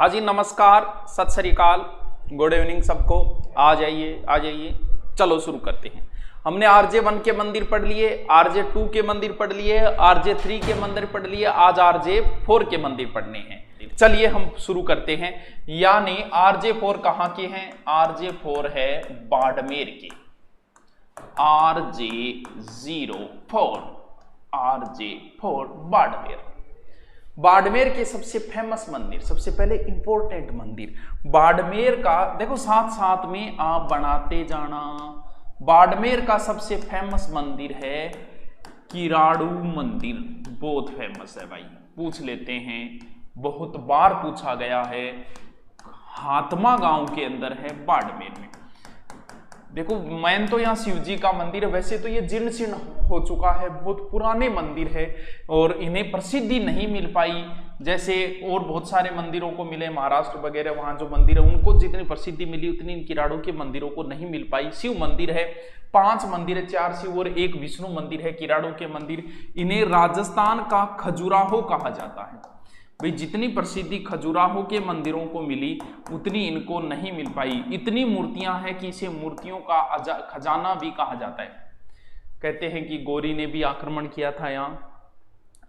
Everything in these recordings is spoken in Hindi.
हाँ जी, नमस्कार, सत श्री अकाल, गुड इवनिंग सबको। आ जाइए। चलो शुरू करते हैं। हमने RJ1 के मंदिर पढ़ लिए, RJ2 के मंदिर पढ़ लिए, RJ3 के मंदिर पढ़ लिए, आज RJ4 के मंदिर पढ़ने हैं। चलिए हम शुरू करते हैं। यानी RJ4 कहाँ के हैं? RJ4 है बाड़मेर के। RJ4 बाड़मेर। बाड़मेर के सबसे फेमस मंदिर, सबसे पहले इंपॉर्टेंट मंदिर बाड़मेर का, देखो साथ साथ में आप बनाते जाना। बाड़मेर का सबसे फेमस मंदिर है किराड़ू मंदिर, बहुत फेमस है भाई, पूछ लेते हैं, बहुत बार पूछा गया है। हातमा गांव के अंदर है बाड़मेर में। देखो मैन तो यहाँ शिव जी का मंदिर है, वैसे तो ये जीर्ण शीर्ण हो चुका है, बहुत पुराने मंदिर है और इन्हें प्रसिद्धि नहीं मिल पाई, जैसे और बहुत सारे मंदिरों को मिले महाराष्ट्र वगैरह, वहाँ जो मंदिर है उनको जितनी प्रसिद्धि मिली उतनी इन किराड़ों के मंदिरों को नहीं मिल पाई। शिव मंदिर है, 5 मंदिर है, 4 शिव और 1 विष्णु मंदिर है किराड़ों के मंदिर। इन्हें राजस्थान का खजुराहो कहा जाता है भाई। जितनी प्रसिद्धि खजुराहो के मंदिरों को मिली उतनी इनको नहीं मिल पाई। इतनी मूर्तियां हैं कि इसे मूर्तियों का खजाना भी कहा जाता है। कहते हैं कि गौरी ने भी आक्रमण किया था यहाँ,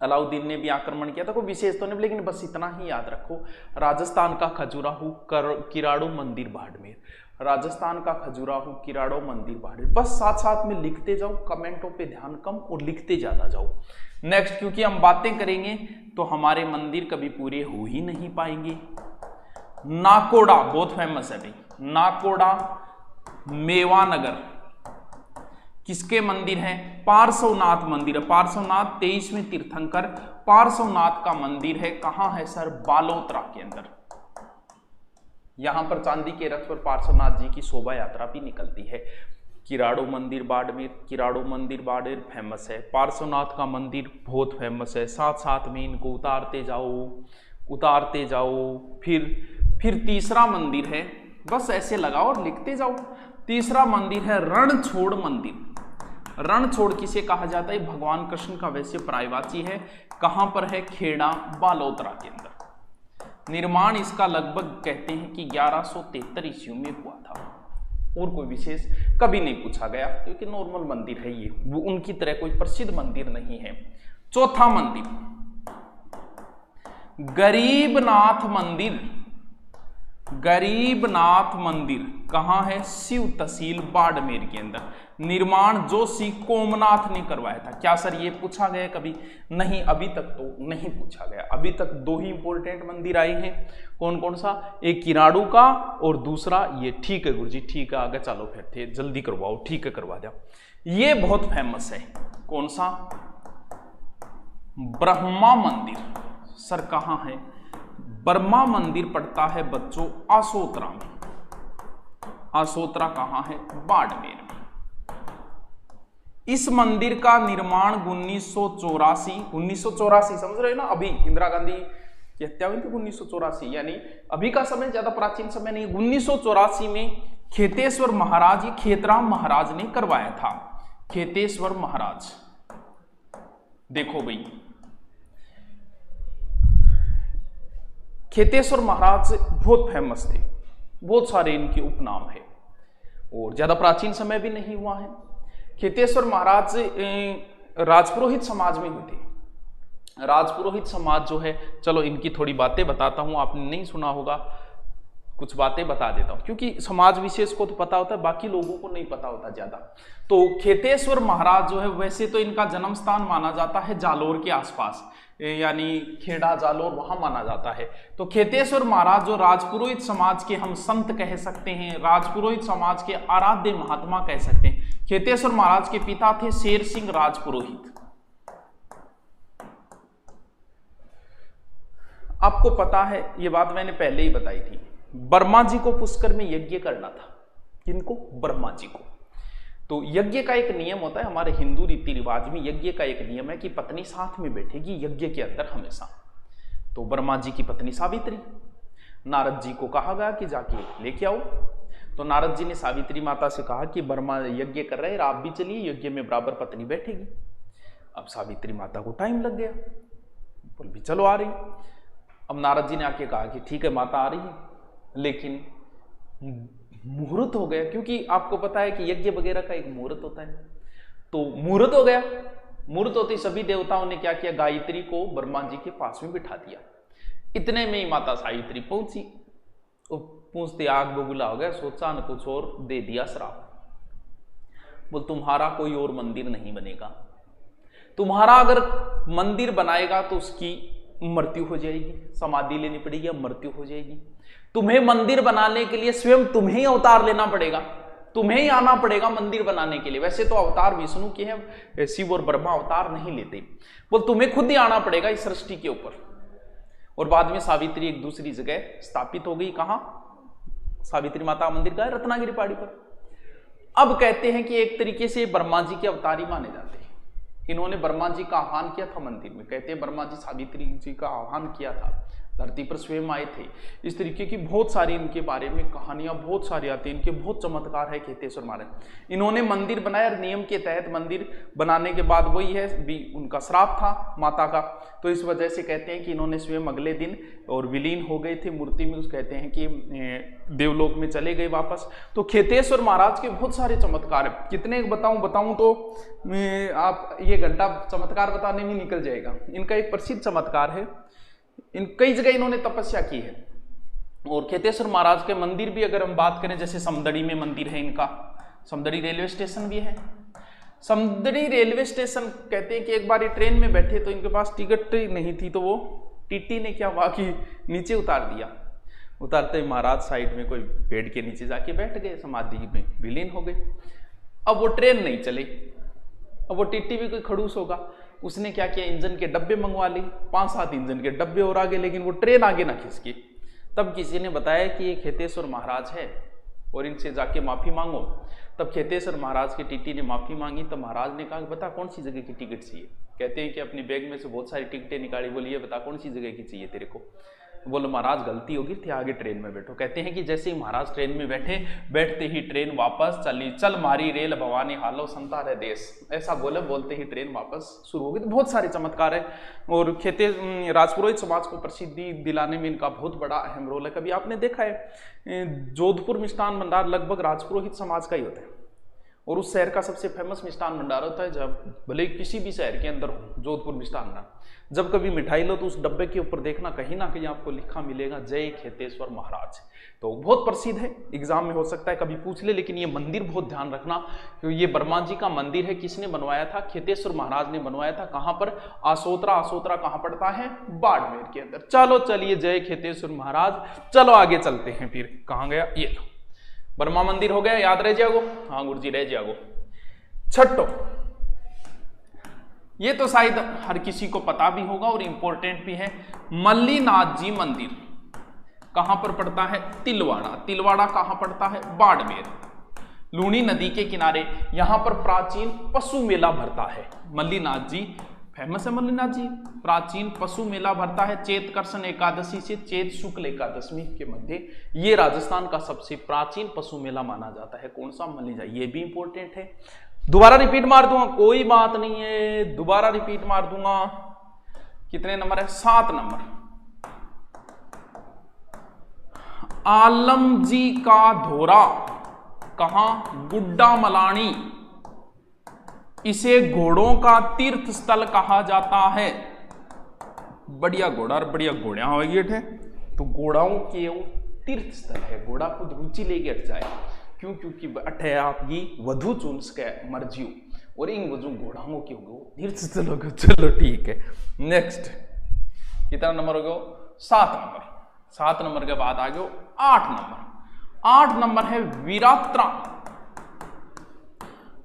अलाउद्दीन ने भी आक्रमण किया था, कोई विशेष तो नहीं, लेकिन बस इतना ही याद रखो, राजस्थान का खजुराहो किराड़ो मंदिर बाड़मेर, राजस्थान का खजुराहो किराड़ो मंदिर बाड़मेर। बस साथ साथ में लिखते जाओ, कमेंटों पे ध्यान कम और लिखते ज्यादा जाओ। नेक्स्ट, क्योंकि हम बातें करेंगे तो हमारे मंदिर कभी पूरे हो ही नहीं पाएंगे। नाकोड़ा बहुत फेमस है भाई, नाकोड़ा मेवानगर किसके मंदिर है? पार्श्वनाथ मंदिर है। पार्श्वनाथ 23वें तीर्थंकर पार्श्वनाथ का मंदिर है। कहां है सर? बालोतरा के अंदर। यहां पर चांदी के रथ पर पार्श्वनाथ जी की शोभा यात्रा भी निकलती है। किराड़ो मंदिर बाड़मेर, किराड़ो मंदिर बाड़मेर फेमस है। पार्श्वनाथ का मंदिर बहुत फेमस है। साथ साथ में इनको उतारते जाओ। फिर तीसरा मंदिर है, बस ऐसे लगाओ और लिखते जाओ। तीसरा मंदिर है रणछोड़ मंदिर। रणछोड़ किसे कहा जाता है? भगवान कृष्ण का वैसे पर्यायवाची है। कहां पर है? खेड़ा बालोतरा के अंदर। निर्माण इसका लगभग कहते हैं कि 1173 ईस्वी में हुआ था और कोई विशेष कभी नहीं पूछा गया, क्योंकि नॉर्मल मंदिर है ये, वो उनकी तरह कोई प्रसिद्ध मंदिर नहीं है। चौथा मंदिर गरीबनाथ मंदिर। गरीबनाथ मंदिर कहां है? शिव तहसील बाड़मेर के अंदर। निर्माण जोशी कोमनाथ ने करवाया था। क्या सर ये पूछा गया कभी? नहीं, अभी तक तो नहीं पूछा गया। अभी तक 2 ही इंपॉर्टेंट मंदिर आए हैं। कौन कौन सा? एक किराड़ू का और दूसरा ये। ठीक है गुरुजी, ठीक है, आगे चलो फिर थे, जल्दी करवाओ। ठीक है, करवा दिया। ये बहुत फेमस है। कौन सा? ब्रह्मा मंदिर। सर कहां है? ब्रह्मा मंदिर पड़ता है बच्चों आसोतरा में। आसोतरा कहां है? बाड़मेर में। इस मंदिर का निर्माण 1984 समझ रहे हो ना? अभी इंदिरा गांधी की हत्या हुई थी 1984, यानी अभी का समय, ज्यादा प्राचीन समय नहीं। 1984 में खेतेश्वर महाराज, ये खेतराम महाराज ने करवाया था। खेतेश्वर महाराज, देखो भाई, खेतेश्वर महाराज बहुत फेमस थे, बहुत सारे इनके उपनाम है और ज्यादा प्राचीन समय भी नहीं हुआ है। खेतेश्वर महाराज राजपुरोहित समाज में हुए थे। राजपुरोहित समाज जो है, चलो इनकी थोड़ी बातें बताता हूं, आपने नहीं सुना होगा, कुछ बातें बता देता हूं, क्योंकि समाज विशेष को तो पता होता है, बाकी लोगों को नहीं पता होता ज्यादा। तो खेतेश्वर महाराज जो है, वैसे तो इनका जन्म स्थान माना जाता है जालोर के आसपास, यानी खेड़ा जालोर, वहां माना जाता है। तो खेतेश्वर महाराज जो राजपुरोहित समाज के हम संत कह सकते हैं, राजपुरोहित समाज के आराध्य महात्मा कह सकते हैं। खेतेश्वर महाराज के पिता थे शेर सिंह राजपुरोहित। आपको पता है, ये बात मैंने पहले ही बताई थी, ब्रह्मा जी को पुष्कर में यज्ञ करना था। किनको? ब्रह्मा जी को। तो यज्ञ का एक नियम होता है, हमारे हिंदू रीति रिवाज में यज्ञ का एक नियम है कि पत्नी साथ में बैठेगी यज्ञ के अंदर हमेशा। तो ब्रह्मा जी की पत्नी सावित्री, नारद जी को कहा गया कि जाके लेके आओ। तो नारद जी ने सावित्री माता से कहा कि ब्रह्मा यज्ञ कर रहे हैं, आप भी चलिए, यज्ञ में बराबर पत्नी बैठेगी। अब सावित्री माता को टाइम लग गया, बोल भी चलो आ रही। अब नारद जी ने आके कहा कि ठीक है माता आ रही है, लेकिन मुहूर्त हो गया, क्योंकि आपको पता है कि यज्ञ वगैरह का एक मुहूर्त होता है। तो मुहूर्त हो गया, मुहूर्त होते सभी देवताओं ने क्या किया, गायत्री को ब्रह्मा जी के पास में बिठा दिया। इतने में ही माता सावित्री पहुंची, पूछते आग बबूला हो गया, सोचा न कुछ और दे दिया श्राप। बोल तुम्हारा कोई और मंदिर नहीं बनेगा, तुम्हारा अगर मंदिर बनाएगा तो उसकी मृत्यु हो जाएगी, समाधि लेनी पड़ेगी, मृत्यु हो जाएगी। तुम्हें मंदिर बनाने के लिए स्वयं तुम्हें ही अवतार लेना पड़ेगा, तुम्हें ही आना पड़ेगा मंदिर बनाने के लिए। वैसे तो अवतार विष्णु के हैं, शिव और ब्रह्मा अवतार नहीं लेते। बोल तुम्हें खुद ही आना पड़ेगा इस सृष्टि के ऊपर। और बाद में सावित्री एक दूसरी जगह स्थापित हो गई। कहां? सावित्री माता मंदिर का है रत्नागिरी पहाड़ी पर। अब कहते हैं कि एक तरीके से ब्रह्मा जी के अवतारी माने जाते हैं। इन्होंने ब्रह्मा जी का आह्वान किया था मंदिर में। कहते हैं ब्रह्मा जी सावित्री जी का आह्वान किया था, धरती पर स्वयं आए थे। इस तरीके की बहुत सारी इनके बारे में कहानियां बहुत सारी आती हैं। इनके बहुत चमत्कार है खेतेश्वर महाराज। इन्होंने मंदिर बनाया, नियम के तहत मंदिर बनाने के बाद वही है भी उनका श्राप था माता का, तो इस वजह से कहते हैं कि इन्होंने स्वयं अगले दिन और विलीन हो गए थे मूर्ति में। उस कहते हैं कि देवलोक में चले गए वापस। तो खेतेश्वर महाराज के बहुत सारे चमत्कार है। कितने बताऊं तो आप ये घंटा चमत्कार बताने में निकल जाएगा। इनका एक प्रसिद्ध चमत्कार है, इन कई जगह इन्होंने तपस्या की है। और खेतेश्वर महाराज के मंदिर भी अगर हम बात करें, जैसे समदड़ी में मंदिर है इनका, समदड़ी रेलवे स्टेशन भी है। समदड़ी रेलवे स्टेशन कहते हैं कि एक बार ये ट्रेन में बैठे तो इनके पास टिकट नहीं थी, तो वो टीटी ने क्या हुआ कि नीचे उतार दिया। उतारते ही महाराज साइड में कोई पेड़ के नीचे जाके बैठ गए, समाधि में विलीन हो गए। अब वो ट्रेन नहीं चली, अब वो टीटी भी कोई खड़ूस होगा, उसने क्या किया, इंजन के डब्बे मंगवा ली, 5-7 इंजन के डब्बे और आगे, लेकिन वो ट्रेन आगे ना खिसकी। तब किसी ने बताया कि ये खेतेश्वर महाराज है और इनसे जाके माफी मांगो। तब खेतेश्वर महाराज की टीटी ने माफी मांगी। तब महाराज ने कहा बता कौन सी जगह की टिकट चाहिए। कहते हैं कि अपनी बैग में से बहुत सारी टिकटें निकाली, बोलिए बता कौन सी जगह की चाहिए तेरे को। बोलो महाराज गलती होगी थी, आगे ट्रेन में बैठो। कहते हैं कि जैसे ही महाराज ट्रेन में बैठे, बैठते ही ट्रेन वापस चली, चल मारी रेल भवानी हालो संता रे देश, ऐसा बोलते ही ट्रेन वापस शुरू हो गई। तो बहुत सारे चमत्कार है। और राजपुरोहित समाज को प्रसिद्धि दिलाने में इनका बहुत बड़ा अहम रोल है। कभी आपने देखा है जोधपुर मिष्ठान भंडार लगभग राजपुरोहित समाज का ही होता है, और उस शहर का सबसे फेमस मिष्ठान भंडार होता है। जब भले किसी भी शहर के अंदर हो, जोधपुर मिष्ठान भंडार, जब कभी मिठाई लो तो उस डब्बे के ऊपर देखना कहीं ना कहीं आपको लिखा मिलेगा जय खेतेश्वर महाराज। तो बहुत प्रसिद्ध है, एग्जाम में हो सकता है कभी पूछ ले। लेकिन ये मंदिर बहुत ध्यान रखना, क्योंकि ये ब्रह्मा जी का मंदिर है। किसने बनवाया था? खेतेश्वर महाराज ने बनवाया था। कहां पर? आसोतरा। आसोतरा कहां पड़ता है? बाड़मेर के अंदर। चलो चलिए, जय खेतेश्वर महाराज। चलो आगे चलते हैं। फिर कहां गया? ये लो ब्रह्मा मंदिर हो गया, याद रह जाओ। हाँ गुरु जी रह जाओ। छठो, ये तो शायद हर किसी को पता भी होगा और इंपॉर्टेंट भी है। मल्लीनाथ जी मंदिर कहां पर पड़ता है? तिलवाड़ा। तिलवाड़ा कहां पड़ता है? बाड़मेर। लूनी नदी के किनारे। यहां पर प्राचीन पशु मेला भरता है। मल्लीनाथ जी फेमस है। मल्लीनाथ जी प्राचीन पशु मेला भरता है चैत कृष्ण एकादशी से चैत शुक्ल एकादशी के मध्य। ये राजस्थान का सबसे प्राचीन पशु मेला माना जाता है। कौन सा? मल्लीनाथ। ये भी इंपॉर्टेंट है। दोबारा रिपीट मार दूंगा, कोई बात नहीं है, दोबारा रिपीट मार दूंगा। कितने नंबर है? 7 नंबर। आलम जी का धोरा कहां? गुड्डा मलानी। इसे घोड़ों का तीर्थ स्थल कहा जाता है। बढ़िया घोड़ा और बढ़िया घोड़ियां होगी है, तो घोड़ाओं के तीर्थ स्थल है। घोड़ा खुद रुचि लेके हट जाए, क्यों? क्योंकि अठे आपकी वधु चुन सके मर्जी और इन वजू घोड़ाओं के हो तीर्थ स्थल हो। चलो ठीक है, नेक्स्ट कितना नंबर हो गया? 7 नंबर। 7 नंबर के बाद आ गया 8 नंबर। 8 नंबर है वीरात्रा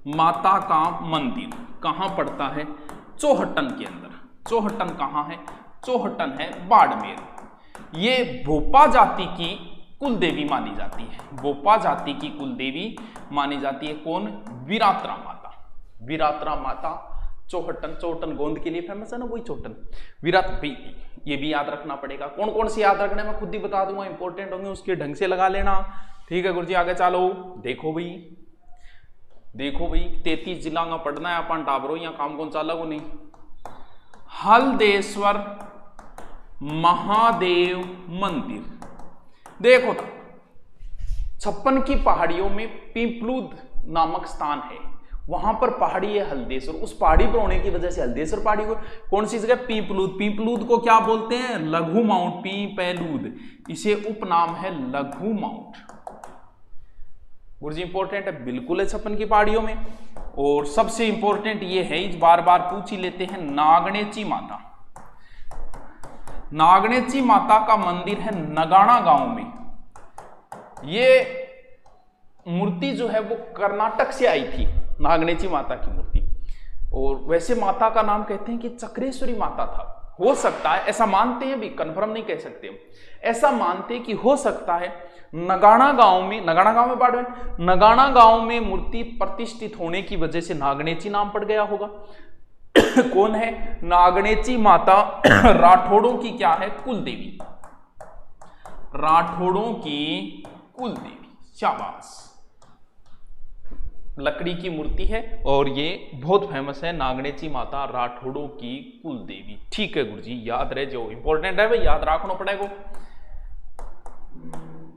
माता का मंदिर। कहां पड़ता है? चौहटन के अंदर। चौहटन कहां है? चौहटन है बाड़मेर। ये भोपा जाति की कुल देवी मानी जाती है। भोपा जाति की कुल देवी मानी जाती है। कौन? वीरात्रा माता। वीरात्रा माता चौहटन। चौहटन गोंद के लिए फेमस है ना, वही चौहटन। ये भी याद रखना पड़ेगा। कौन कौन से याद रखने मैं खुद ही बता दूंगा, इंपॉर्टेंट होंगे, उसके ढंग से लगा लेना। ठीक है गुरुजी, आगे चलो। देखो भाई 33 जिला का पढ़ना है अपन टाबरो, यहाँ काम कौन चाला को नहीं। हल्देश्वर महादेव मंदिर। देखो ना, 56 की पहाड़ियों में पिंपलूद नामक स्थान है, वहां पर पहाड़ी है हल्देश्वर, उस पहाड़ी पर होने की वजह से हल्देश्वर पहाड़ी को कौन सी जगह, पिंपलूद। पिंपलूद को क्या बोलते हैं, लघु माउंट, पिंपलूद, इसे उपनाम है लघु माउंट। गुरुजी इंपॉर्टेंट है, बिल्कुल है 56 की पहाड़ियों में। और सबसे इंपॉर्टेंट ये है, बार बार पूछ ही लेते हैं, नागणेची माता। नागणेची माता का मंदिर है नगाना गांव में। ये मूर्ति जो है वो कर्नाटक से आई थी, नागणेची माता की मूर्ति। और वैसे माता का नाम कहते हैं कि चक्रेश्वरी माता था। हो सकता है, ऐसा मानते हैं, भी कंफर्म नहीं कह सकते, ऐसा मानते हैं कि हो सकता है नगाना गांव में, नगाना गांव में बाढ़, नगाना गांव में मूर्ति प्रतिष्ठित होने की वजह से नागणेची नाम पड़ गया होगा। कौन है नागणेची माता? राठौड़ों की क्या है, कुल देवी, राठौड़ों की कुल देवी। शाबाश, लकड़ी की मूर्ति है और ये बहुत फेमस है, नागणेची माता राठौड़ों की कुल देवी। ठीक है गुरुजी, याद रहे, जो इंपॉर्टेंट है भाई याद रखना पड़ेगा।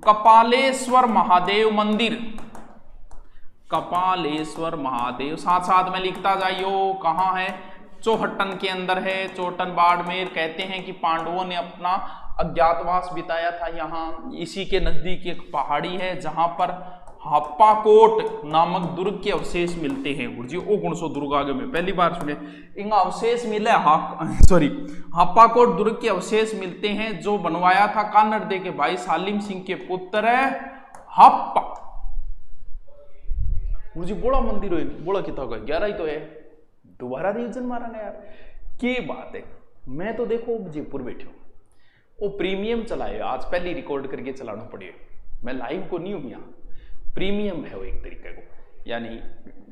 कपालेश्वर महादेव मंदिर, कपालेश्वर महादेव, साथ साथ में लिखता जाइयो, कहां है, चौहट्टन के अंदर है, चौहट्टन बाड़मेर। कहते हैं कि पांडवों ने अपना अज्ञातवास बिताया था यहाँ, इसी के नजदीक एक पहाड़ी है जहां पर हाप्पाकोट नामक दुर्ग के अवशेष मिलते हैं। गुरुजी ओ कौन सो दुर्ग आगे में पहली बार सुने, इन अवशेष मिले, हाप्पाकोट दुर्ग के अवशेष मिलते हैं, जो बनवाया था कानड़दे के भाई सालिम सिंह के पुत्र हाप्पा। गुरुजी बड़ा मंदिर है, बड़ा किताब है, 11 ही तो है, दोबारा रिविजन मारा ना यार, क्या बात है। मैं तो देखो जयपुर बैठे हूँ, वो प्रीमियम चलाए, आज पहले रिकॉर्ड करके चलाना पड़े, मैं लाइव को नहीं हूं यहाँ, प्रीमियम है वो एक तरीके को, यानी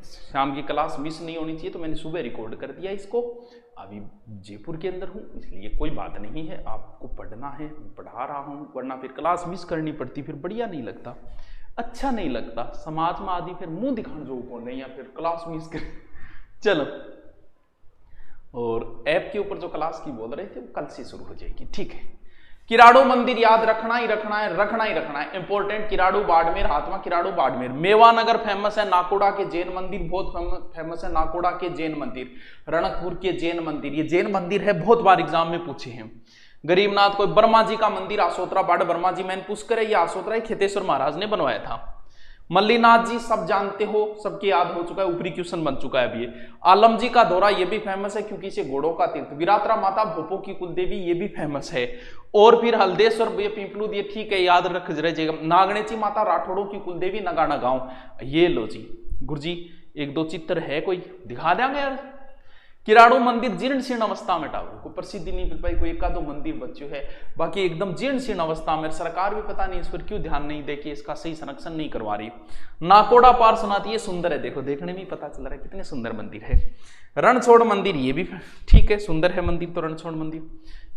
शाम की क्लास मिस नहीं होनी चाहिए, तो मैंने सुबह रिकॉर्ड कर दिया इसको। अभी जयपुर के अंदर हूँ, इसलिए कोई बात नहीं है, आपको पढ़ना है, पढ़ा रहा हूँ, वरना फिर क्लास मिस करनी पड़ती, फिर बढ़िया नहीं लगता, अच्छा नहीं लगता, समाज में आदि फिर मुंह दिखाने जो कौन नहीं, या फिर क्लास मिस कर। चलो, और ऐप के ऊपर जो क्लास की बोल रहे थे वो कल से शुरू हो जाएगी, ठीक है। किराड़ू मंदिर याद रखना ही रखना है, रखना ही रखना है, इंपॉर्टेंट। किराड़ू बाड़मेर, हाथमा किराड़ू बाड़मेर। मेवानगर फेमस है, नाकोड़ा के जैन मंदिर बहुत फेमस है, नाकोड़ा के जैन मंदिर, रणकपुर के जैन मंदिर, ये जैन मंदिर है, बहुत बार एग्जाम में पूछे हैं। गरीबनाथ कोई वर्मा जी का मंदिर, आसोतरा बाड़ वर्मा जी मैंने पूछ कर, ये आसोतरा ही खेतेश्वर महाराज ने बनवाया था। मल्लीनाथ जी सब जानते हो, सबके याद हो चुका है, ऊपरी क्वेश्चन बन चुका है अभी ये। आलम जी का दौरा, ये भी फेमस है क्योंकि इसे घोड़ों का तीर्थ। विरात्रा माता भोपो की कुलदेवी, ये भी फेमस है। और फिर हल्देश्वर, ये पिंपलूद, ये ठीक है, याद रख रहिएगा। नागणेची माता राठौड़ों की कुलदेवी, नगाना गांव। ये लो जी गुरुजी, एक दो चित्र है, कोई दिखा देंगे यार। किराड़ू मंदिर जीर्ण शीर्ण अवस्था में, टावर को प्रसिद्धि नहीं मिल पाई, कोई एक दो मंदिर बच्चे है, बाकी एकदम जीर्ण शीर्ण अवस्था में। सरकार भी पता नहीं इस पर क्यों ध्यान नहीं दे के इसका सही संरक्षण नहीं करवा रही। नाकोड़ा पार्श्वनाथ, ये सुंदर है, देखो देखने में पता चल रहा है कितने सुंदर मंदिर है। रणछोड़ मंदिर, ये भी ठीक है, सुंदर है मंदिर तो रणछोड़ मंदिर।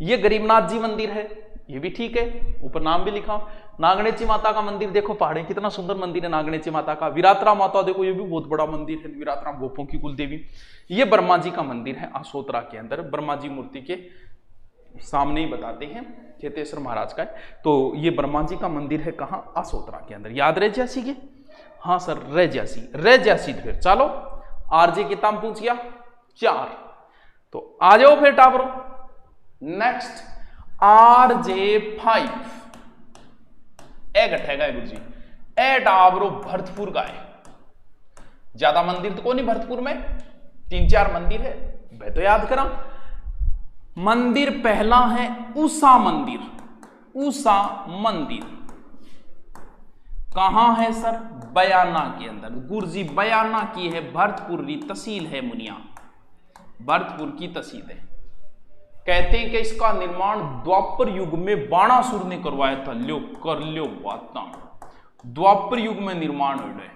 ये गरीबनाथ जी मंदिर है, ये भी ठीक है, ऊपर नाम भी लिखा। नागणेची माता का मंदिर देखो, पहाड़ी कितना सुंदर मंदिर है नागणेची माता का। विरात्रा माता देखो, ये भी बहुत बड़ा मंदिर है, विरात्रा गोपों की कुलदेवी। ये ब्रह्मा जी का मंदिर है आसोतरा के अंदर, ब्रह्मा जी मूर्ति के सामने ही बताते हैं, खेतेश्वर महाराज का है। तो ये ब्रह्मा जी का मंदिर है कहाँ, आसोतरा के अंदर। याद रह जासी के, हाँ सर रह जासी। फिर चलो आरजे किताब पूछ गया 4, तो आ जाओ फिर टावरो। नेक्स्ट RJ5 घटेगा गुरु जी, टावरो भरतपुर का है। ज्यादा मंदिर तो कोई नहीं भरतपुर में, 3-4 मंदिर है, मैं तो याद करा। मंदिर पहला है उषा मंदिर। उषा मंदिर कहां है सर, बयाना के अंदर। गुरुजी बयाना की है, भरतपुर की तहसील है मुनिया, भरतपुर की तहसील है। कहते हैं कि इसका निर्माण द्वापर युग में बाणासुर ने करवाया था। लो कर लो बात, द्वापर युग में निर्माण हो गए।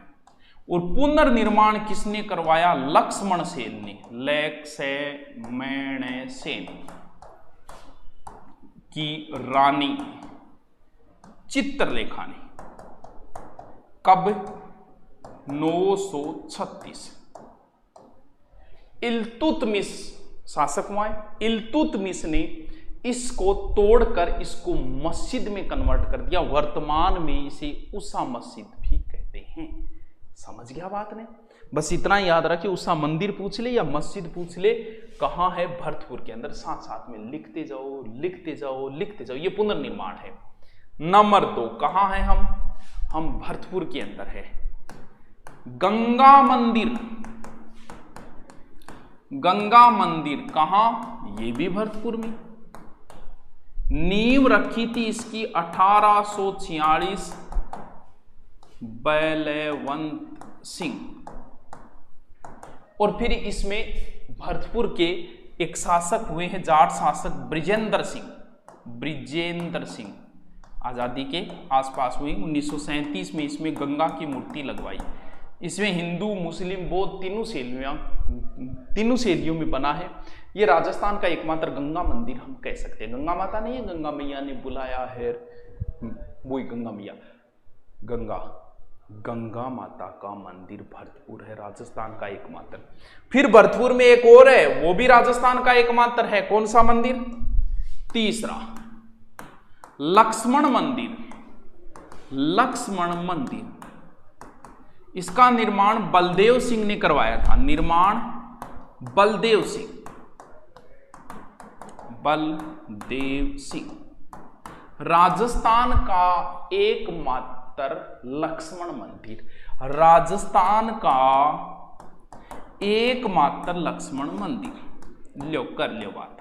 और पुनर्निर्माण किसने करवाया, लक्ष्मण सेन ने, लक्ष्मण सेन की रानी चित्रलेखा ने। कब, 936। इल्तुतमिश शासक हुआ है, इल्तुतमिश ने इसको तोड़कर इसको मस्जिद में कन्वर्ट कर दिया, वर्तमान में इसे उषा मस्जिद भी कहते हैं। समझ गया बात ने? बस इतना याद रखिए, उषा मंदिर पूछ ले या मस्जिद पूछ ले, कहाँ है? भरतपुर के अंदर। साथ साथ में लिखते जाओ लिखते जाओ लिखते जाओ, ये पुनर्निर्माण है। नंबर 2 कहाँ है? हम भरतपुर के अंदर है। गंगा मंदिर, गंगा मंदिर कहाँ? ये भी भरतपुर में। नींव रखी थी इसकी 1846 बलवंत सिंह, और फिर इसमें भरतपुर के एक शासक हुए हैं, जाट शासक ब्रिजेंद्र सिंह, आजादी के आसपास हुए। 1937 में इसमें गंगा की मूर्ति लगवाई। इसमें हिंदू मुस्लिम बौद्ध तीनों शैलियों में बना है। ये राजस्थान का एकमात्र गंगा मंदिर हम कह सकते हैं। गंगा माता नहीं है, गंगा मैया ने बुलाया है, वही गंगा मैया। गंगा माता का मंदिर भरतपुर है, राजस्थान का एकमात्र। फिर भरतपुर में एक और है, वो भी राजस्थान का एकमात्र है। कौन सा मंदिर? तीसरा, लक्ष्मण मंदिर। इसका निर्माण बलदेव सिंह ने करवाया था। बलदेव सिंह राजस्थान का एकमात्र लक्ष्मण मंदिर, राजस्थान का एकमात्र लक्ष्मण मंदिर। लो कर लो बात,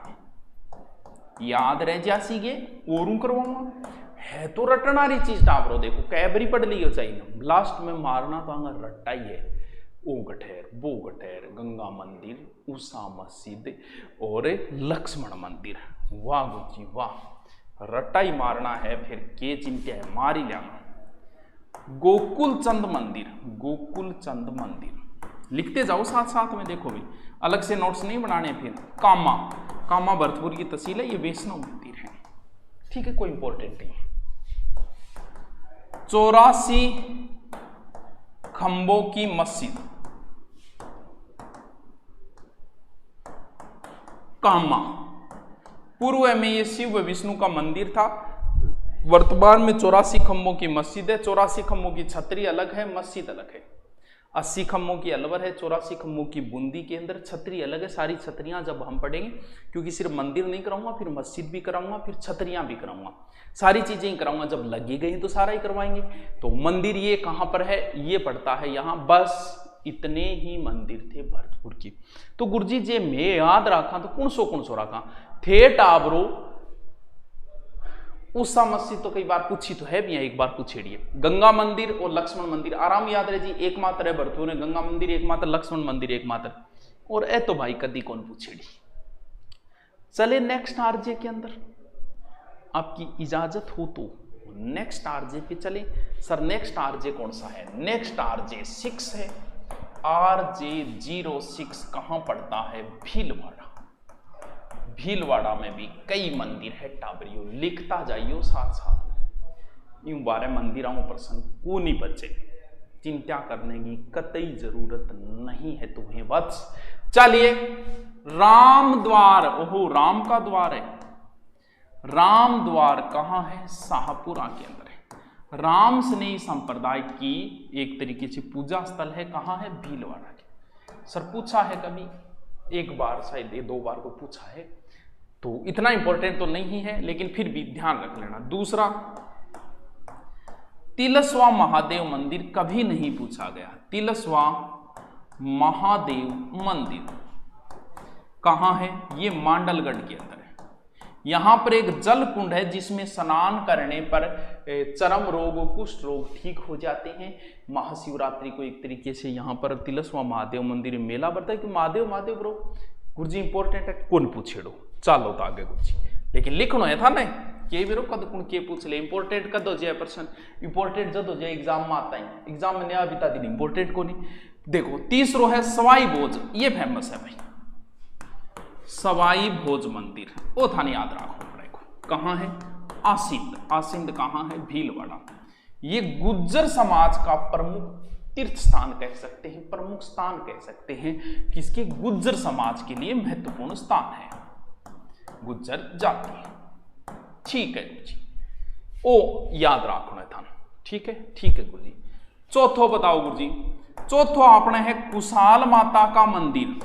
याद रह जासी गे और करवाऊंगा है तो रटनारी चीज टावरो। देखो कैबरी पढ़ लियो चाहिए, लास्ट में मारना तो अगर रट्टा ही है। ओ गठेर बो गठेर, गंगा मंदिर, उषा मस्जिद और लक्ष्मण मंदिर। वाह गुरुजी वाह, रट्टा ही मारना है, फिर के चिंता है, मार ही लेना। गोकुल चंद मंदिर लिखते जाओ साथ साथ में, देखो भी अलग से नोट्स नहीं बनाने। फिर कामा भरतपुर की तहसील है, ये वैष्णव मंदिर है। ठीक है, कोई इंपॉर्टेंट नहीं। 84 खंभों की मस्जिद, कामा। पूर्व में ये शिव व विष्णु का मंदिर था। वर्तमान में 84 खंभों की मस्जिद है। 84 खंभों की छतरी अलग है, मस्जिद अलग है। 80 खंभों की अलवर है, 84 खंभों की बूंदी के अंदर छतरी अलग है। सारी छतरियां जब हम पढ़ेंगे, क्योंकि सिर्फ मंदिर नहीं कराऊंगा, फिर मस्जिद भी कराऊंगा, फिर छतरियां भी कराऊंगा, सारी चीजें ही कराऊंगा। जब लगी गई तो सारा ही करवाएंगे। तो मंदिर ये कहां पर है? ये पड़ता है यहां। बस इतने ही मंदिर थे भरतपुर की। तो गुरुजी जे मैं याद रखा तो कौन सो रखा थे टाबरो। उषा मस्जिद तो कई बार पूछी तो है भी, एक बार पूछेड़िए। गंगा मंदिर और लक्ष्मण मंदिर आराम याद रहे जी, एकमात्र है भरतपुर में। गंगा मंदिर एकमात्र, लक्ष्मण मंदिर एकमात्र, और ए तो भाई कदी कौन पूछेड़ी। चले नेक्स्ट आरजे के अंदर, आपकी इजाजत हो तो नेक्स्ट आरजे पे चले। सर नेक्स्ट आरजे कौन सा है? नेक्स्ट आरजे 6 है। आरजे 06 कहां पड़ता है? भीलवाड़ा में भी कई मंदिर है टाबरियो। लिखता जाइयो साथ साथ, यूं बारे मंदिरों प्रसंग को नहीं बचे। चिंता करने की कतई जरूरत नहीं है तुम्हें वत्स। चलिए राम द्वार, ओहो राम का द्वार है। राम द्वार कहां है? शाहपुरा के अंदर है। राम स्नेही संप्रदाय की एक तरीके से पूजा स्थल है। कहां है? भीलवाड़ा के। सर पूछा है कभी? एक बार शायद 2 बार को पूछा है, तो इतना इंपॉर्टेंट तो नहीं है, लेकिन फिर भी ध्यान रख लेना। दूसरा, तिलस्वा महादेव मंदिर कभी नहीं पूछा गया। तिलस्वा महादेव मंदिर कहां है? ये मांडलगढ़ के अंदर है। यहां पर एक जल कुंड है जिसमें स्नान करने पर चर्म रोग, कुष्ठ रोग ठीक हो जाते हैं। महाशिवरात्रि को एक तरीके से यहां पर तिलस्वा महादेव मंदिर में मेला बढ़ता है कि महादेव ब्रो। गुरुजी इंपॉर्टेंट है, कौन पूछेड़ो। चलो तो आगे गुरुजी, लेकिन लिखना है था ना के भी कद कौन के पूछ ले। इंपॉर्टेंट कद हो जाए प्रश्न, इंपॉर्टेंट जब हो जाए एग्जाम में आता है। एग्जाम में नया बिता दिन इंपॉर्टेंट को नहीं। देखो तीसरो है सवाई भोज, ये फेमस है भाई। सवाई भोज मंदिर वो था नहीं, याद रखो पड़ेगा। कहां है? आसिंद कहां है? भीलवाड़ा। ये गुज्जर समाज का प्रमुख तीर्थ स्थान कह सकते हैं, प्रमुख स्थान कह सकते हैं, किसके? गुज्जर समाज के लिए महत्वपूर्ण स्थान है। गुजर जाती। ठीक है गुरु जी, ओ याद रखना था। ठीक है गुरु जी। चौथो बताओ गुरु जी। चौथो आपने है कुशाल माता का मंदिर।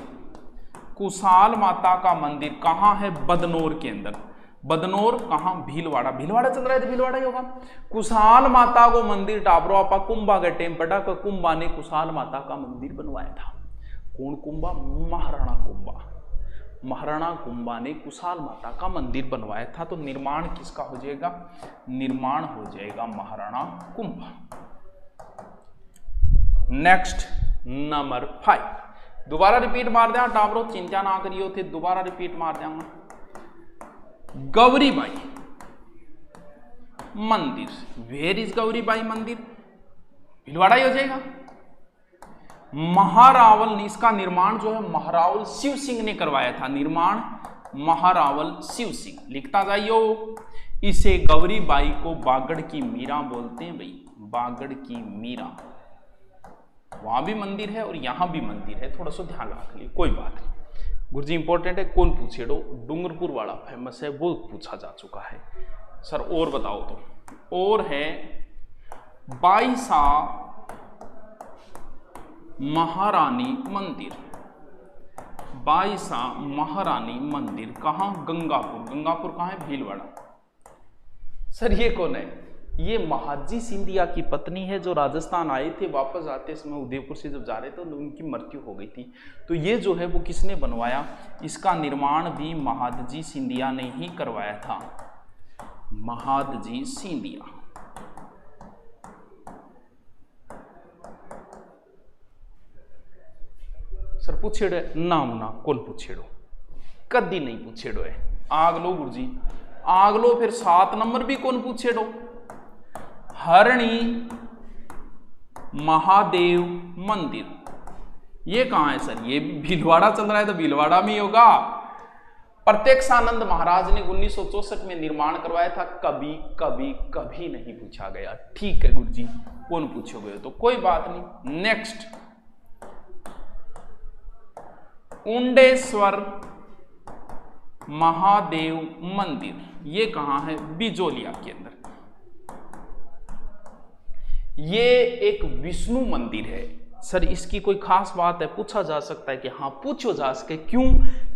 कुशाल माता का मंदिर कहाँ है? बदनौर के अंदर। बदनौर कहाँ? भीलवाड़ा। भीलवाड़ा चल रहा है तो भीलवाड़ा ही होगा। कुशाल माता को मंदिर टाबरो आपा कुंभा के टेम पटा को कुंभा ने कुशाल माता का मंदिर बनवाया था। कौन कुंभा? महाराणा कुंभा। महाराणा कुंभा ने कुशाल माता का मंदिर बनवाया था। तो निर्माण किसका हो जाएगा? निर्माण हो जाएगा महाराणा कुंभा। नेक्स्ट नंबर 5, दोबारा रिपीट मार दिया टाबरो, चिंता ना करियो थे, दोबारा रिपीट मार देंगे। गौरीबाई मंदिर, वेयर इज गौरीबाई मंदिर? भीलवाड़ा ही हो जाएगा। महारावल ने इसका निर्माण जो है महारावल शिव सिंह ने करवाया था। निर्माण महारावल शिव सिंह, लिखता जाइयो। इसे गौरीबाई को बागड़ की मीरा बोलते हैं भाई, बागड़ की मीरा। वहां भी मंदिर है और यहां भी मंदिर है, थोड़ा सा ध्यान रख लियो, कोई बात नहीं। गुरुजी इंपॉर्टेंट है, कौन पूछेड़ो? डूंगरपुर वाला फेमस है, वो पूछा जा चुका है सर। और बताओ तो, और है बाईसा महारानी मंदिर। बाईसा महारानी मंदिर कहां? गंगापुर। गंगापुर कहां है? भीलवाड़ा। सर ये कौन है? ये महादजी सिंधिया की पत्नी है, जो राजस्थान आए थे, वापस आते समय उदयपुर से जब जा रहे थे तो उनकी मृत्यु हो गई थी। तो ये जो है वो किसने बनवाया? इसका निर्माण भी महादजी सिंधिया ने ही करवाया था। महादजी सिंधिया। सर पूछेड़ो नाम ना? कौन पूछेड़ो? कदी नहीं पूछेड़ो है। आग लो गुरुजी, आग लो। फिर 7 नंबर भी कौन पूछेड़ो? हरणी महादेव मंदिर। ये कहां है सर? ये भीलवाड़ा चल रहा है तो भीलवाड़ा में ही होगा। प्रत्यक्षानंद महाराज ने 1964 में निर्माण करवाया था। कभी कभी कभी नहीं पूछा गया। ठीक है गुरुजी, कौन पूछोगे तो कोई बात नहीं। नेक्स्ट, उंडेश्वर महादेव मंदिर। ये कहां है? बिजोलिया के अंदर। ये एक विष्णु मंदिर है सर। इसकी कोई खास बात है? पूछा जा सकता है कि हाँ पूछो जा सके। क्यों?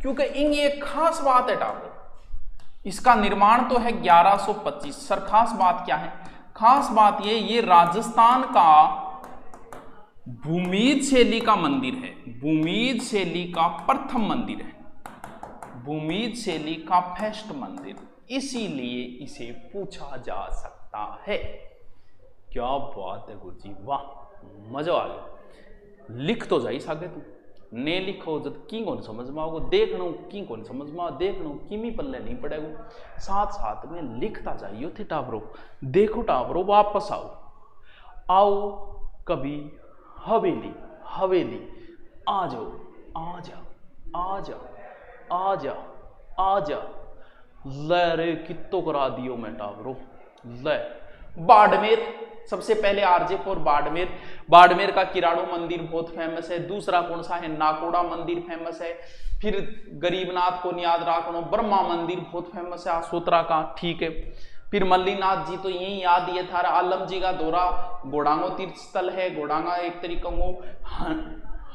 क्योंकि इन ये खास बात है टाबो। इसका निर्माण तो है 1125। सर खास बात क्या है? खास बात ये राजस्थान का भूमिज शैली का मंदिर है। भूमिज शैली का प्रथम मंदिर है। भूमिज शैली का फर्स्ट मंदिर, इसीलिए इसे पूछा जा सकता है। क्या बात है गुरुजी, वाह मजा आ गया। लिख तो जाई सागे तू, ने लिखो जब की कौन समझ में आओगे, देखना की कौन समझ में आओ, देखना किमी पल्ले नहीं पड़ेगा। साथ साथ में लिखता जाइयो थे टाबरो। देखो टाबरो, वापस आओ, आओ कभी हवेली। हवेली आ जाओ, आ जाओ, आ जाओ, आ जाओ, आ जाओ। ले रे कितो करा दियो मैं टाबरो। ले बाड़मेर, सबसे पहले आरजे फॉर बाड़मेर। बाड़मेर का किराड़ो मंदिर बहुत फेमस है। दूसरा कौन सा है? नाकोड़ा मंदिर फेमस है। फिर गरीबनाथ को याद रखना, ब्रह्मा मंदिर बहुत फेमस है आसोतरा का। ठीक है। फिर मल्लीनाथ जी तो यही याद ये था। आलम जी का दौरा, गोडांगो तीर्थ स्थल है। गोडांगा एक तरीका को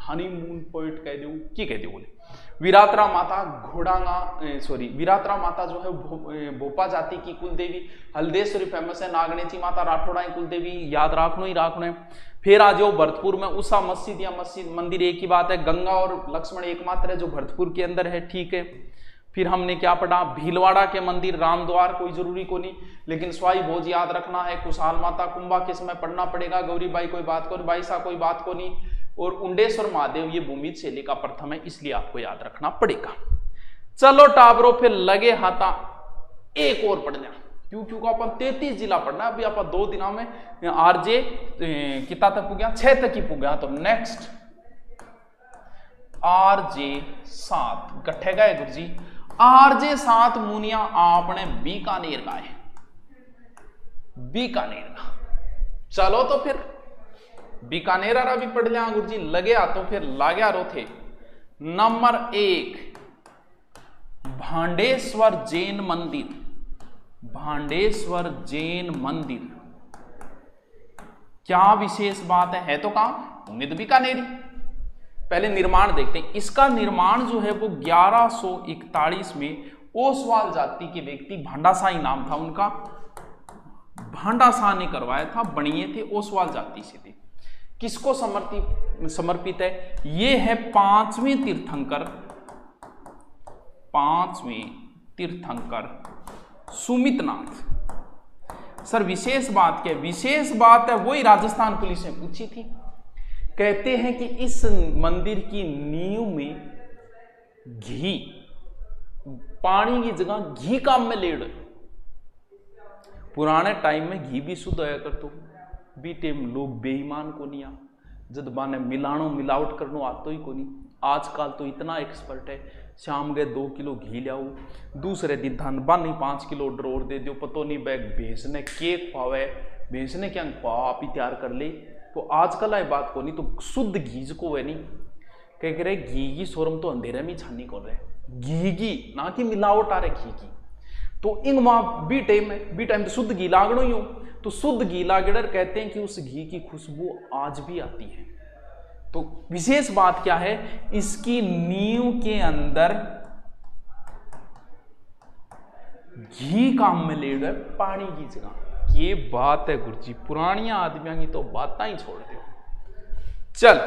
हनीमून पॉइंट कह दो, की कह दो बोले। विरात्रा माता घोड़ांगा सॉरी विरात्रा माता जो है भोपा जाति की कुल देवी। हल्देश्वरी फेमस है। नागनेची माता राठौड़ा की कुल देवी, याद रखनो ही रखनो है। फिर आ जाओ भरतपुर में उषा मस्जिद या मस्जिद मंदिर एक ही बात है। गंगा और लक्ष्मण एकमात्र है जो भरतपुर के अंदर है। ठीक है। फिर हमने क्या पढ़ा? भीलवाड़ा के मंदिर, रामद्वार कोई जरूरी को नहीं, लेकिन स्वाई भोज याद रखना है। कुशाल माता कुंभा के समय पढ़ना पड़ेगा। गौरीबाई कोई बात को नहीं, बाईसा कोई बात को नहीं। और उंडेश्वर महादेव ये भूमिज शैली का प्रथम है, इसलिए आपको याद रखना पड़ेगा। चलो टाबरो फिर लगे हाथा एक और पढ़ना, क्योंकि अपन 33 जिला पढ़ना। अभी आप 2 दिनों में आरजे कितना तक पुग्या? 6 तक ही पुग्या। तो नेक्स्ट आरजे 7 गठे गए गुरुजी। आरजे 7 मुनिया आपने बीकानेर का है। बीकानेर का। चलो तो फिर बीकानेर भी पढ़ लिया गुरुजी। लगे तो फिर लाग्या रो थे। नंबर 1 भांडेश्वर जैन मंदिर, भांडेश्वर जैन मंदिर क्या विशेष बात है तो कहां, उम्मीद बीकानेरी। पहले निर्माण देखते हैं। इसका निर्माण जो है वो 1141 में ओसवाल जाति के व्यक्ति, भांडाशाही नाम था उनका, भांडाशाह ने करवाया था, बनिए थे, ओसवाल जाति से थे। किसको समर्पित है? ये है पांचवें तीर्थंकर सुमितनाथ। सर विशेष बात क्या है? विशेष बात है वही राजस्थान पुलिस ने पूछी थी। कहते हैं कि इस मंदिर की नींव में घी, पानी की जगह घी काम में लेड़। पुराने टाइम में घी भी शुद्ध होया करतो, बी टाइम लोग बेईमान को नहीं आ, जद बाने मिलानो मिलावट करनो आतो ही को नहीं। आजकल तो इतना एक्सपर्ट है, शाम गए 2 किलो घी लियाओ, दूसरे दिन धन बानी 5 किलो ड्रोर दे दो, पतो नहीं बैग भैंस ने केक पावे, भैंस ने क्या पाव आप ही तैयार कर ले। तो आजकल आई बात को नहीं, तो शुद्ध घी को है नहीं कह रहे घी की शोरम तो अंधेरे में छानी कर रहे, घी की ना कि मिलावट आ रहे घी की। तो इन वहां बी टाइम तो शुद्ध घी लागणो ही हो, तो शुद्ध घी लागड़र कहते हैं कि उस घी की खुशबू आज भी आती है। तो विशेष बात क्या है? इसकी नींव के अंदर घी काम में ले गए पानी की जगह। ये बात है गुरुजी, पुरानी आदमियों की तो बात ही छोड़ दो। चल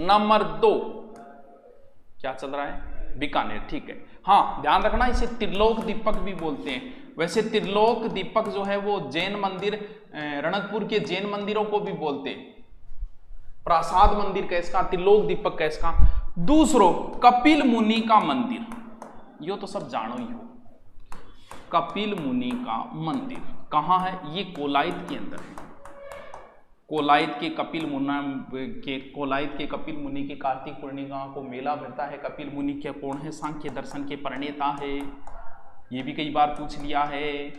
नंबर 2 क्या चल रहा है? बीकानेर, ठीक है। हाँ ध्यान रखना, इसे त्रिलोक दीपक भी बोलते हैं। वैसे त्रिलोक दीपक जो है वो जैन मंदिर, रणकपुर के जैन मंदिरों को भी बोलते हैं। प्रासाद मंदिर कैसका, त्रिलोक दीपक कैसका। दूसरो कपिल मुनि का मंदिर, यो तो सब जानो ही हो। कपिल मुनि का मंदिर कहाँ है? ये कोलायत के अंदर है। कोलायत के कपिल मुनि के कार्तिक पूर्णिमा को मेला भरता है। कपिल मुनि के कौन है? सांख्य दर्शन के प्रणेता है, ये भी कई बार पूछ लिया है।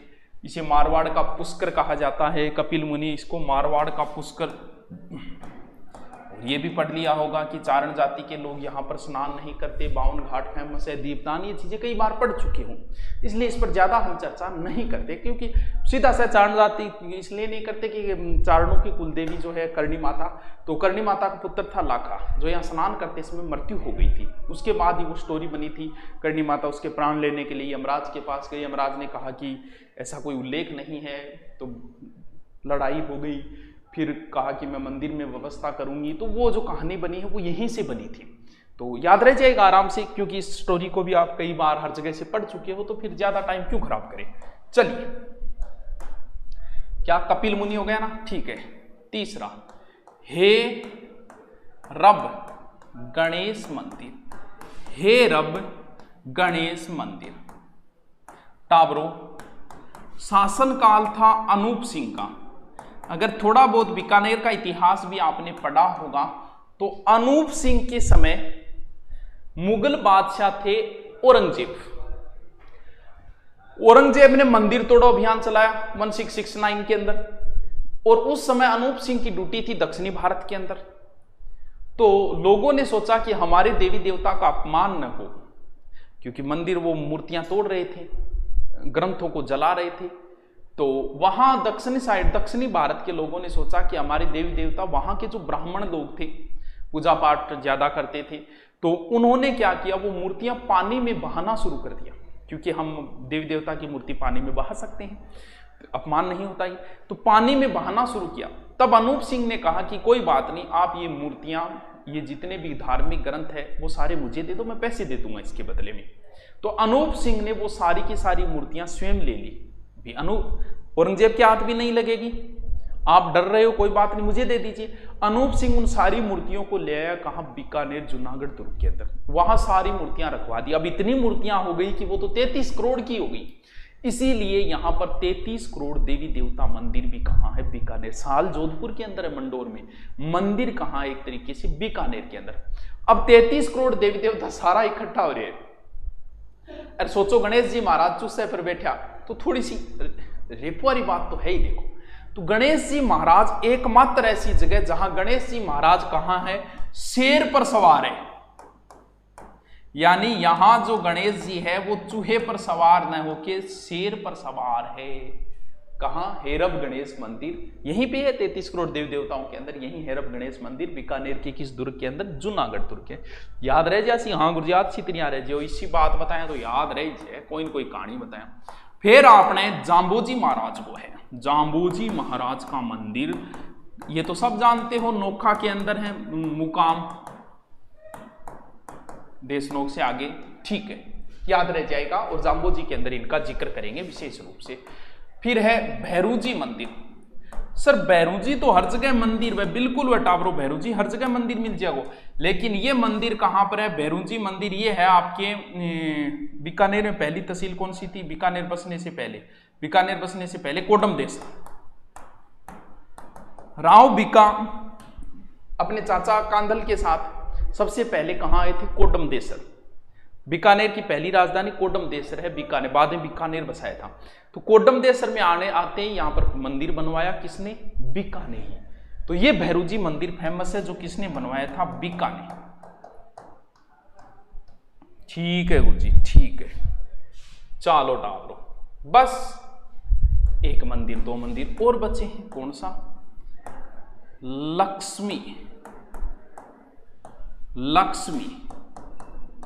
इसे मारवाड़ का पुष्कर कहा जाता है। कपिल मुनि, इसको मारवाड़ का पुष्कर। ये भी पढ़ लिया होगा कि चारण जाति के लोग यहाँ पर स्नान नहीं करते, 52 घाट फेमस है, दीपदान, ये चीजें कई बार पढ़ चुके हूँ, इसलिए इस पर ज्यादा हम चर्चा नहीं करते। क्योंकि सीधा सा चारण जाति इसलिए नहीं करते कि चारणों की कुलदेवी जो है करणी माता, तो करणी माता का पुत्र था लाखा, जो यहाँ स्नान करते समय मृत्यु हो गई थी। उसके बाद ही वो स्टोरी बनी थी। करणी माता उसके प्राण लेने के लिए यमराज के पास गई। यमराज ने कहा कि ऐसा कोई उल्लेख नहीं है, तो लड़ाई हो गई। फिर कहा कि मैं मंदिर में व्यवस्था करूंगी। तो वो जो कहानी बनी है वो यहीं से बनी थी। तो याद रह जाएगा आराम से, क्योंकि इस स्टोरी को भी आप कई बार हर जगह से पढ़ चुके हो, तो फिर ज्यादा टाइम क्यों खराब करें। चलिए, क्या कपिल मुनि हो गया ना, ठीक है। तीसरा, हे रब गणेश मंदिर, हे रब गणेश मंदिर। टाबरो, शासनकाल था अनूप सिंह का। अगर थोड़ा बहुत बीकानेर का इतिहास भी आपने पढ़ा होगा तो अनूप सिंह के समय मुगल बादशाह थे औरंगजेब। औरंगजेब ने मंदिर तोड़ो अभियान चलाया 1669 के अंदर, और उस समय अनूप सिंह की ड्यूटी थी दक्षिणी भारत के अंदर। तो लोगों ने सोचा कि हमारे देवी देवता का अपमान न हो, क्योंकि मंदिर वो मूर्तियां तोड़ रहे थे, ग्रंथों को जला रहे थे। तो वहां दक्षिणी साइड, दक्षिणी भारत के लोगों ने सोचा कि हमारे देवी देवता, वहां के जो ब्राह्मण लोग थे पूजा पाठ ज्यादा करते थे, तो उन्होंने क्या किया, वो मूर्तियां पानी में बहाना शुरू कर दिया, क्योंकि हम देवी देवता की मूर्ति पानी में बहा सकते हैं, अपमान नहीं होता ही। तो पानी में बहाना शुरू किया। तब अनूप सिंह ने कहा कि कोई बात नहीं, आप ये मूर्तियां, ये जितने भी धार्मिक ग्रंथ है वो सारे मुझे दे दो, मैं पैसे दे दूंगा इसके बदले में। तो अनूप सिंह ने वो सारी की सारी मूर्तियां स्वयं ले ली। औरंगजेब के हाथ भी नहीं लगेगी, आप डर रहे हो, कोई बात नहीं, मुझे दे दीजिए। अनूप सिंह उन सारी मूर्तियों को ले आया, कहां? बीकानेर जूनागढ़ दुर्ग के अंदर, वहां सारी मूर्तियां रखवा दी। अब इतनी मूर्तियां हो गई कि वो तो 33 करोड़ की हो गई। इसीलिए यहां पर 33 करोड़ देवी देवता मंदिर भी कहां है? बीकानेर। साल जोधपुर के अंदर है, मंडोर में, मंदिर कहां है? एक तरीके से बीकानेर के अंदर। अब 33 करोड़ देवी देवता सारा इकट्ठा हो रहे हैं। अरे सोचो, गणेश जी महाराज चुस्से पर बैठा, तो थोड़ी सी रेपो वाली बात तो है ही। देखो, तो गणेश जी महाराज एकमात्र ऐसी जगह जहां गणेश जी महाराज कहां है? शेर पर सवार है। यानी यहां जो गणेश जी है वो चूहे पर सवार न होके शेर पर सवार है। कहां? हेरब गणेश मंदिर, यहीं पे है 33 करोड़ देवी देवताओं के अंदर, यही हेरब गणेश मंदिर बीकानेर के किस दुर्ग के अंदर? जूनागढ़ दुर्ग के। याद रह जासी? हाँ गुरु याद सी याद रह जो इसी बात बताया तो याद रह जाए, कोई न कोई कहानी बताया। फिर आपने जाम्बोजी महाराज को है, जाम्बोजी महाराज का मंदिर, ये तो सब जानते हो, नोखा के अंदर है मुकाम, देशनोक से आगे, ठीक है, याद रह जाएगा। और जाम्बोजी के अंदर इनका जिक्र करेंगे विशेष रूप से। फिर है भैरूजी मंदिर। सर भैरूजी तो हर जगह मंदिर है, बिल्कुल वह टावरो भैरूजी हर जगह मंदिर मिल जाएगा, लेकिन ये मंदिर कहां पर है? भैरूजी मंदिर ये है आपके बीकानेर में। पहली तहसील कौन सी थी बीकानेर बसने से पहले? बीकानेर बसने से पहले कोडम देश था। राव बीका अपने चाचा कांधल के साथ सबसे पहले कहां आए थे? कोडम देसर। बीकानेर की पहली राजधानी कोडम देसर है, बीकानेर, बाद में बीकानेर बसाया था। तो कोडम देसर में आते ही यहां पर मंदिर बनवाया किसने? बीकानेर। तो ये भैरूजी मंदिर फेमस है, जो किसने बनवाया था? बीकानेर। ठीक है गुरु जी, ठीक है, चलो टावरो, बस एक मंदिर, दो मंदिर और बचे हैं। कौन सा? लक्ष्मी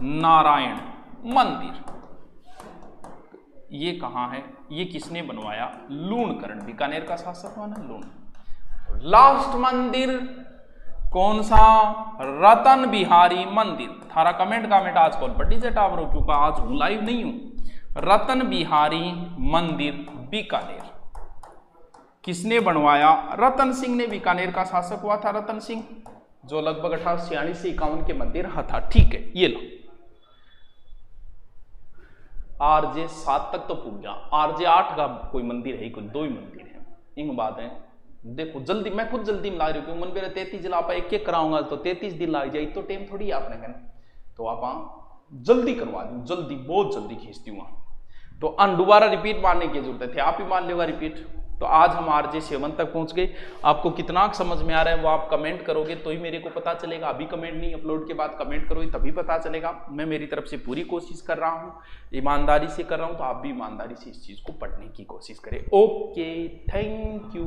नारायण मंदिर। ये कहां है? ये किसने बनवाया? लूणकरण, बीकानेर का शासक हुआ ना लूण। लास्ट मंदिर कौन सा? रतन बिहारी मंदिर। थारा कमेंट आज कॉल पट्टी से टावरो, क्योंकि आज हूं लाइव नहीं हूं। रतन बिहारी मंदिर बीकानेर किसने बनवाया? रतन सिंह ने, बीकानेर का शासक हुआ था रतन सिंह, जो लगभग 1846 से 51 के मध्य रहा था। ठीक है, ये लो RJ 7 तक तो पूछ जा, RJ 8 का कोई मंदिर है? कोई दो ही मंदिर है, इन बात है। देखो जल्दी, मैं खुद जल्दी में ला रही हूँ, मन पे 33 जिला आप एक एक कराऊंगा तो 33 दिन लग जाए, तो टाइम थोड़ी आपने कहना, तो आप जल्दी करवा दूँ, जल्दी, बहुत जल्दी खींचती हूँ। तो दोबारा रिपीट मारने की जरूरत है, आप ही मान लेगा रिपीट। तो आज हम RJ 7 तक पहुंच गए। आपको कितना समझ में आ रहा है वो आप कमेंट करोगे तो ही मेरे को पता चलेगा। अभी कमेंट नहीं, अपलोड के बाद कमेंट करोगे तभी पता चलेगा। मैं मेरी तरफ से पूरी कोशिश कर रहा हूँ, ईमानदारी से कर रहा हूँ, तो आप भी ईमानदारी से इस चीज़ को पढ़ने की कोशिश करें। Okay, thank you.